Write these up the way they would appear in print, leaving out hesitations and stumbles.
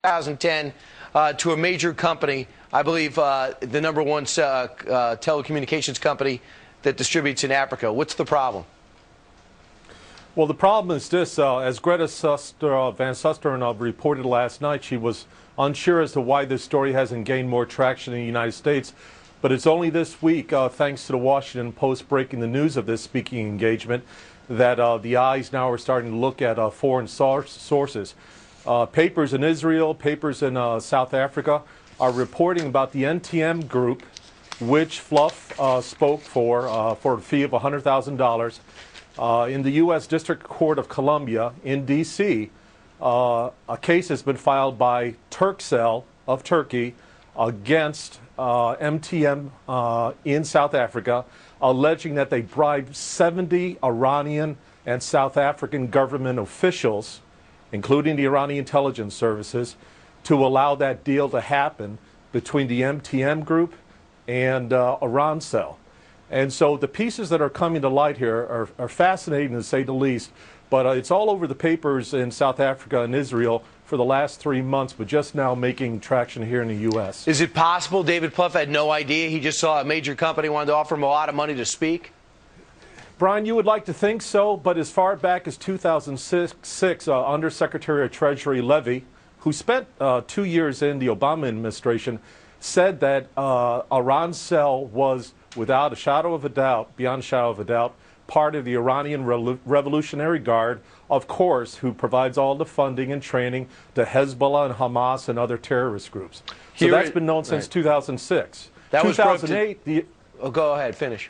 2010 to a major company, I believe the #1 telecommunications company that distributes in Africa. What's the problem? Well, the problem is this. As Greta Van Susteren reported last night, she was unsure as to why this story hasn't gained more traction in the United States. But it's only this week, thanks to the Washington Post breaking the news of this speaking engagement, that the eyes now are starting to look at foreign sources. Papers in Israel, papers in South Africa are reporting about the NTM group, which Fluff spoke for a fee of $100,000. In the U.S. District Court of Columbia in D.C., a case has been filed by Turkcell of Turkey against MTM in South Africa, alleging that they bribed 70 Iranian and South African government officials, including the Iranian intelligence services, to allow that deal to happen between the MTM group and Irancell. And so the pieces that are coming to light here are fascinating, to say the least. But it's all over the papers in South Africa and Israel for the last 3 months, but just now making traction here in the U.S. Is it possible David Plouffe had no idea? He just saw a major company wanted to offer him a lot of money to speak? Brian, you would like to think so, but as far back as 2006, Undersecretary of Treasury Levy, who spent 2 years in the Obama administration, said that Irancell was, without a shadow of a doubt, beyond a shadow of a doubt, part of the Iranian Revolutionary Guard, of course, who provides all the funding and training to Hezbollah and Hamas and other terrorist groups. So that's been known since 2006. That 2008, go ahead, finish.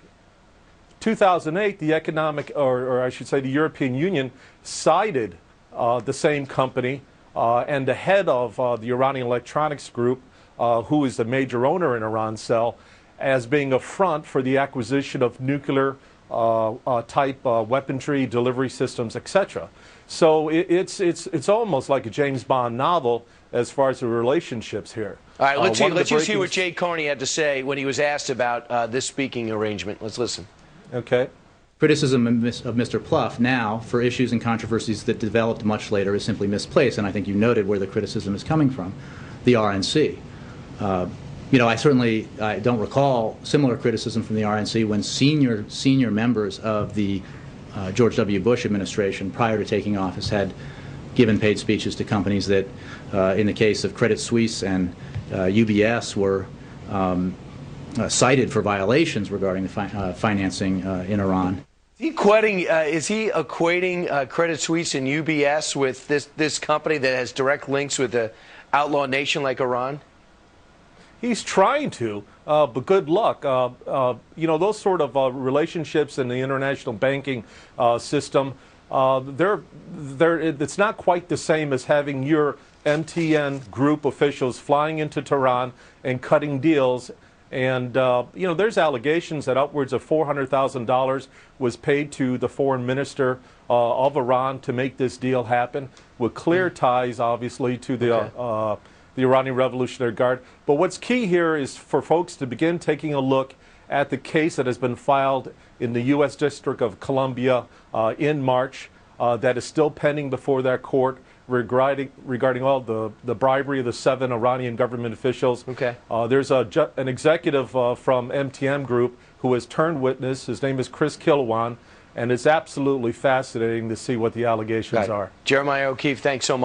2008, the economic, or I should say the European Union, cited the same company and the head of the Iranian Electronics Group, who is the major owner in Irancell, as being a front for the acquisition of nuclear type weaponry, delivery systems, etc. So it's almost like a James Bond novel as far as the relationships here. All right, let's just hear what Jay Carney had to say when he was asked about this speaking arrangement. Let's listen. Okay. Criticism of Mr. Plouffe now for issues and controversies that developed much later is simply misplaced, and I think you noted where the criticism is coming from, the RNC. You know, I don't recall similar criticism from the RNC when senior members of the George W. Bush administration, prior to taking office, had given paid speeches to companies that, in the case of Credit Suisse and UBS, were cited for violations regarding the financing in Iran. Is he equating Credit Suisse and UBS with this company that has direct links with the outlaw nation like Iran? He's trying to, but good luck. You know, those sort of relationships in the international banking system, it's not quite the same as having your MTN group officials flying into Tehran and cutting deals. And, you know, there's allegations that upwards of $400,000 was paid to the foreign minister of Iran to make this deal happen, with clear ties, obviously, to the Iranian Revolutionary Guard. But what's key here is for folks to begin taking a look at the case that has been filed in the U.S. District of Columbia in March that is still pending before that court regarding all the bribery of the 7 Iranian government officials. Okay. There's an executive from MTM Group who has turned witness. His name is Chris Kilowan, and it's absolutely fascinating to see what the allegations are. Jeremiah O'Keefe, thanks so much.